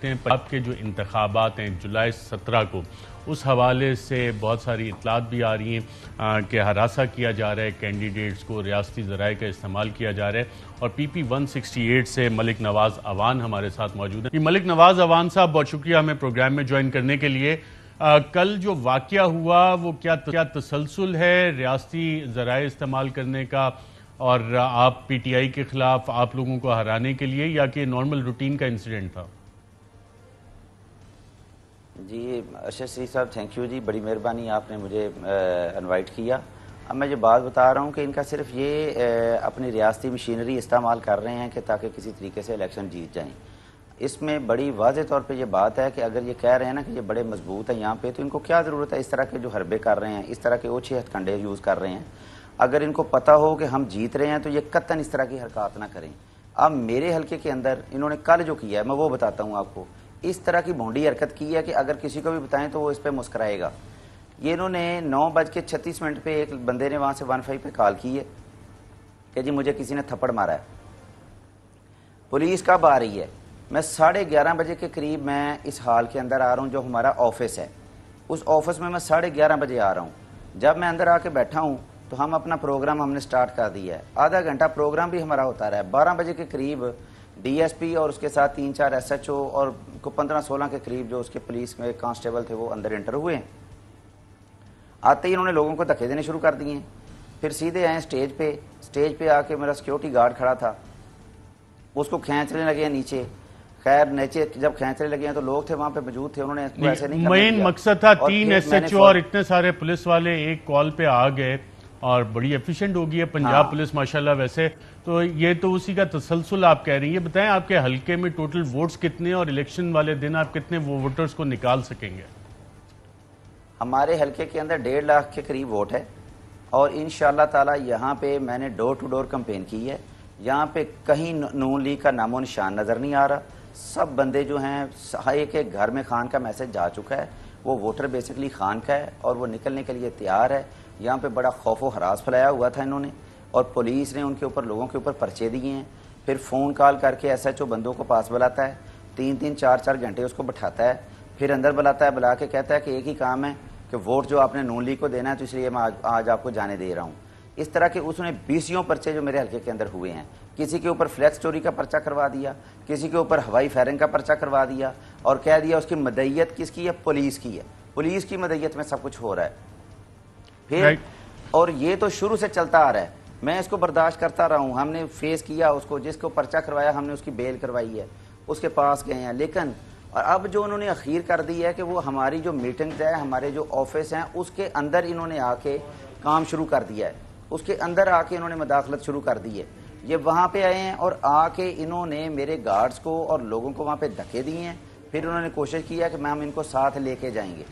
पंजाब के जो इंतखाबात हैं जुलाई 17 को, उस हवाले से बहुत सारी इतलात भी आ रही हैं कि हरासा किया जा रहा है कैंडिडेट्स को, रियासती ज़राए का इस्तेमाल किया जा रहा है। और PP 168 से मलिक नवाज़ अवान हमारे साथ मौजूद हैं। मलिक नवाज़ अवान साहब, बहुत शुक्रिया हमें प्रोग्राम में ज्वाइन करने के लिए। कल जो वाक़या हुआ वो क्या तसलसल है रियासती ज़राए इस्तेमाल करने का, और आप PTI के ख़िलाफ़ आप लोगों को हराने के लिए, या कि नॉर्मल रूटीन का इंसिडेंट था? जी अशर श्री साहब, थैंक यू जी, बड़ी मेहरबानी आपने मुझे इनवाइट किया। अब मैं जो बात बता रहा हूँ कि इनका सिर्फ ये अपनी रियासती मशीनरी इस्तेमाल कर रहे हैं कि ताकि किसी तरीके से इलेक्शन जीत जाएं। इसमें बड़ी वाज़ेह तौर पे ये बात है कि अगर ये कह रहे हैं ना कि ये बड़े मजबूत हैं यहाँ पे, तो इनको क्या ज़रूरत है इस तरह के जो हरबे कर रहे हैं, इस तरह के ओछे हथकंडे यूज़ कर रहे हैं। अगर इनको पता हो कि हम जीत रहे हैं तो ये कतन इस तरह की हरकत ना करें। अब मेरे हल्के के अंदर इन्होंने कल जो किया है मैं वो बताता हूँ आपको। इस तरह की भोंडी हरकत की है कि अगर किसी को भी बताएं तो वो इस पर मुस्कराएगा। ये इन्होंने 9:36 पे एक बंदे ने वहाँ से 15 पे कॉल की है कि जी मुझे किसी ने थप्पड़ मारा है। पुलिस कब आ रही है? मैं 11:30 बजे के करीब मैं इस हाल के अंदर आ रहा हूँ जो हमारा ऑफिस है। उस ऑफिस में मैं 11:30 बजे आ रहा हूँ। जब मैं अंदर आके बैठा हूँ तो हम अपना प्रोग्राम हमने स्टार्ट कर दिया है। आधा घंटा प्रोग्राम भी हमारा होता रहा है। 12 बजे के करीब DSP और उसके साथ 3-4 SHO और 15-16 के करीब जो उसके पुलिस में कांस्टेबल थे वो अंदर एंटर हुए हैं। आते ही इन्होंने लोगों को धक्के देने शुरू कर दिए। फिर सीधे आए स्टेज पे आके मेरा सिक्योरिटी गार्ड खड़ा था, उसको खींचने लगे नीचे। खैर नीचे जब खींचने लगे हैं तो लोग थे वहां पे मौजूद थे, उन्होंने ऐसे नहीं करने दिया। मेन मकसद था 3 SHO और इतने सारे पुलिस वाले एक कॉल पे आ गए, और बड़ी एफिशिएंट हो गई है पंजाब पुलिस माशाल्लाह। वैसे तो ये तो उसी का तसलसल आप कह रही हैं। बताएं आपके हलके में टोटल वोट्स कितने, और इलेक्शन वाले दिन आप कितने वोटर्स को निकाल सकेंगे? हमारे हलके के अंदर 1.5 लाख के करीब वोट है, और इंशाअल्लाह ताला यहाँ पे मैंने डोर टू डोर कैंपेन की है। यहाँ पे कहीं नून लीग का नामो निशान नज़र नहीं आ रहा। सब बंदे जो हैं एक एक घर में खान का मैसेज जा चुका है। वो वोटर बेसिकली खान का है और वो निकलने के लिए तैयार है। यहाँ पे बड़ा खौफ व हरास फैलाया हुआ था इन्होंने, और पुलिस ने उनके ऊपर लोगों के ऊपर पर्चे दिए हैं। फिर फ़ोन कॉल करके SHO बंदों को पास बुलाता है, 3-3 4-4 घंटे उसको बिठाता है। फिर अंदर बुलाता है, बुला के कहता है कि एक ही काम है कि वोट जो आपने नून लीग को देना है, तो इसलिए मैं आज आपको जाने दे रहा हूँ। इस तरह के उसने 20 पर्चे जो मेरे हल्के के अंदर हुए हैं। किसी के ऊपर फ्लैक्स चोरी का पर्चा करवा दिया, किसी के ऊपर हवाई फायरिंग का पर्चा करवा दिया, और कह दिया उसकी मदईयत किसकी है? पुलिस की है। पुलिस की मदईयत में सब कुछ हो रहा है। फिर और ये तो शुरू से चलता आ रहा है, मैं इसको बर्दाश्त करता रहा हूँ। हमने फेस किया उसको, जिसको पर्चा करवाया हमने उसकी बेल करवाई है, उसके पास गए हैं। लेकिन और अब जो उन्होंने अखीर कर दी है कि वो हमारी जो मीटिंग्स है, हमारे जो ऑफिस हैं, उसके अंदर इन्होंने आके काम शुरू कर दिया है। उसके अंदर आके इन्होंने मदाखलत शुरू कर दी है। ये वहाँ पे आए हैं और आके इन्होंने मेरे गार्ड्स को और लोगों को वहाँ पे धक्के दिए हैं। फिर उन्होंने कोशिश की है कि हम इनको साथ लेके जाएंगे।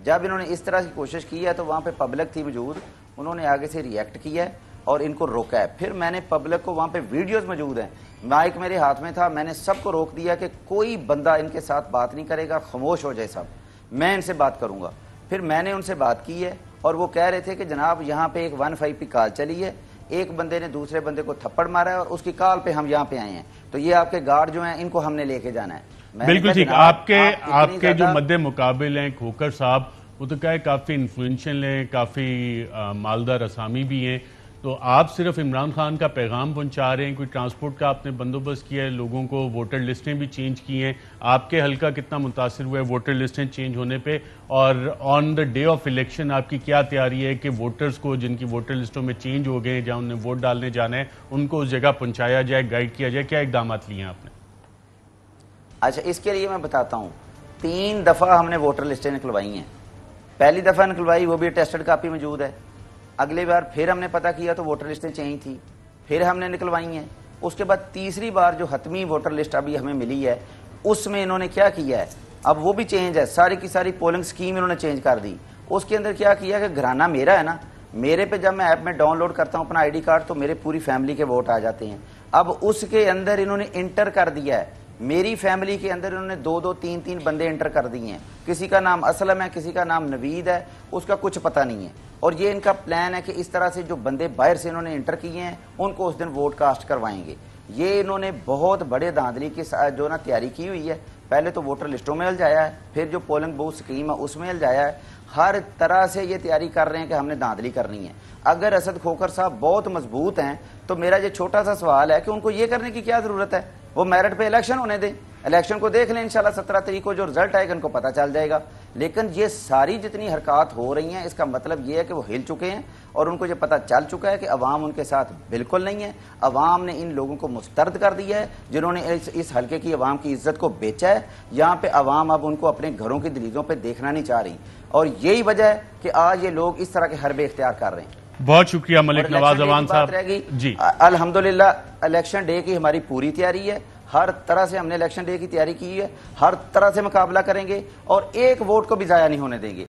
जब इन्होंने इस तरह की कोशिश की है तो वहाँ पे पब्लिक थी मौजूद, उन्होंने आगे से रिएक्ट किया है और इनको रोका है। फिर मैंने पब्लिक को, वहाँ पे वीडियोस मौजूद हैं, माइक मेरे हाथ में था, मैंने सबको रोक दिया कि कोई बंदा इनके साथ बात नहीं करेगा, खामोश हो जाए सब, मैं इनसे बात करूँगा। फिर मैंने उनसे बात की है और वो कह रहे थे कि जनाब यहाँ पे एक 15 पे कॉल चली है, एक बंदे ने दूसरे बंदे को थप्पड़ मारा है और उसकी कॉल पे हम यहाँ पे आए हैं, तो ये आपके गार्ड जो हैं इनको हमने लेके जाना है। बिल्कुल ठीक। आपके जो मद्दे मुकाबिल हैं खोकर साहब, वो तो क्या है काफ़ी इन्फ्लुएंशियल हैं, काफ़ी मालदार असामी भी हैं। तो आप सिर्फ इमरान खान का पैगाम पहुंचा रहे हैं, कोई ट्रांसपोर्ट का आपने बंदोबस्त किया है, लोगों को वोटर लिस्टें भी चेंज की हैं? आपके हल्का कितना मुतासिर हुआ है वोटर लिस्टें चेंज होने पे? और on the day of election आपकी क्या तैयारी है कि वोटर्स को जिनकी वोटर लिस्टों में चेंज हो गए हैं, जहाँ उन्हें वोट डालने जाना है, उनको उस जगह पहुँचाया जाए, गाइड किया जाए? क्या इकदाम लिए हैं आपने? अच्छा, इसके लिए मैं बताता हूँ। 3 दफ़ा हमने वोटर लिस्टें निकलवाई हैं। पहली दफ़ा निकलवाई वो भी टेस्टेड कापी मौजूद है। अगली बार फिर हमने पता किया तो वोटर लिस्टें चेंज थी, फिर हमने निकलवाई हैं। उसके बाद तीसरी बार जो हतमी वोटर लिस्ट अभी हमें मिली है उसमें इन्होंने क्या किया है, अब वो भी चेंज है, सारी की सारी पोलिंग स्कीम इन्होंने चेंज कर दी। उसके अंदर क्या किया कि घराना मेरा है ना, मेरे पे जब मैं ऐप में डाउनलोड करता हूँ अपना ID कार्ड तो मेरे पूरी फैमिली के वोट आ जाते हैं। अब उसके अंदर इन्होंने इंटर कर दिया है, मेरी फैमिली के अंदर इन्होंने 2-2 3-3 बंदे एंटर कर दिए हैं। किसी का नाम असलम है, किसी का नाम नवीद है, उसका कुछ पता नहीं है। और ये इनका प्लान है कि इस तरह से जो बंदे बाहर से इन्होंने इंटर किए हैं उनको उस दिन वोट कास्ट करवाएंगे। ये इन्होंने बहुत बड़े धांधली के साथ जो ना तैयारी की हुई है। پہلے تو ووٹر لسٹوں میں الجھایا ہے، پھر جو پولنگ بوتھ سکیم ہے اس میں الجھایا ہے، ہر طرح سے یہ تیاری کر رہے ہیں کہ ہم نے دھاندلی کرنی ہے۔ اگر اسد کھوکھر صاحب بہت مضبوط ہیں تو میرا یہ چھوٹا سا سوال ہے کہ ان کو یہ کرنے کی کیا ضرورت ہے؟ وہ میرٹ پہ الیکشن ہونے دیں، الیکشن کو دیکھ لیں، انشاءاللہ 17 تاریخ کو جو رزلٹ آئے گا ان کو پتہ چل جائے گا۔ لیکن یہ ساری جتنی حرکات ہو رہی ہیں اس کا مطلب یہ ہے کہ وہ ہل چکے ہیں اور ان کو یہ پتہ چل چکا ہے کہ عوام ان کے ساتھ بالکل نہیں ہے۔ عوام نے ان لوگوں کو مسترد کر دیا ہے جنہوں نے اس حلقے کی عوام کی عزت کو بیچا ہے۔ یہاں پہ عوام اب ان کو اپنے گھروں کی دہلیزوں پہ دیکھنا نہیں چاہ رہی، اور یہی وجہ ہے کہ آج یہ لوگ اس طرح کے حربے اختیار کر رہے ہیں۔ بہت شکریہ ملک نواز اوان صاحب جی۔ الحمدللہ الیکشن ڈے کی ہماری پوری تیاری ہے، ہر طرح سے ہم نے الیکشن ڈے کی تیاری کی ہے، ہر طرح سے مقابلہ کریں گے اور ایک ووٹ کو بھی ضائع نہیں ہونے دیں گے۔